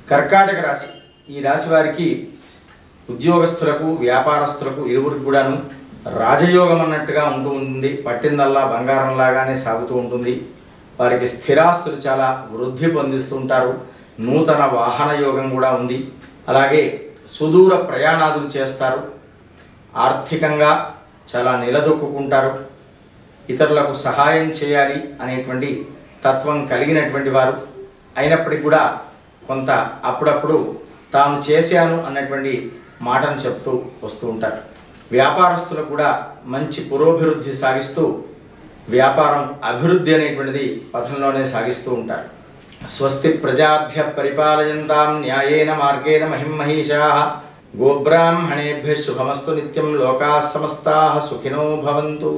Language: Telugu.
కర్కాటక రాశి. ఈ రాశి వారికి ఉద్యోగస్తులకు వ్యాపారస్తులకు ఇరువురికి కూడాను రాజయోగం అన్నట్టుగా ఉంటూ ఉంటుంది. పట్టిందల్లా బంగారంలాగానే సాగుతూ ఉంటుంది. వారికి స్థిరాస్తులు చాలా వృద్ధి పొందిస్తూ ఉంటారు. నూతన వాహన యోగం కూడా ఉంది. అలాగే సుదూర ప్రయాణాదులు చేస్తారు. ఆర్థికంగా చాలా నిలదొక్కుంటారు. ఇతరులకు సహాయం చేయాలి అనేటువంటి తత్వం కలిగినటువంటి వారు అయినప్పటికీ కూడా కొంత అప్పుడప్పుడు తాను చేశాను అన్నటువంటి మాటను చెప్తూ వస్తూ ఉంటారు. వ్యాపారస్తులు కూడా మంచి పురోభివృద్ధి సాగిస్తూ వ్యాపారం అభివృద్ధి అనేటువంటిది పథంలోనే సాగిస్తూ ఉంటారు. స్వస్తి ప్రజాభ్య పరిపాలయంతాం న్యాయేన మార్గేణ మహిమహీషాః గోబ్రాహ్మణేభ్యః శుభమస్తు నిత్యం లోకాః సమస్తాః సుఖినో భవంతు.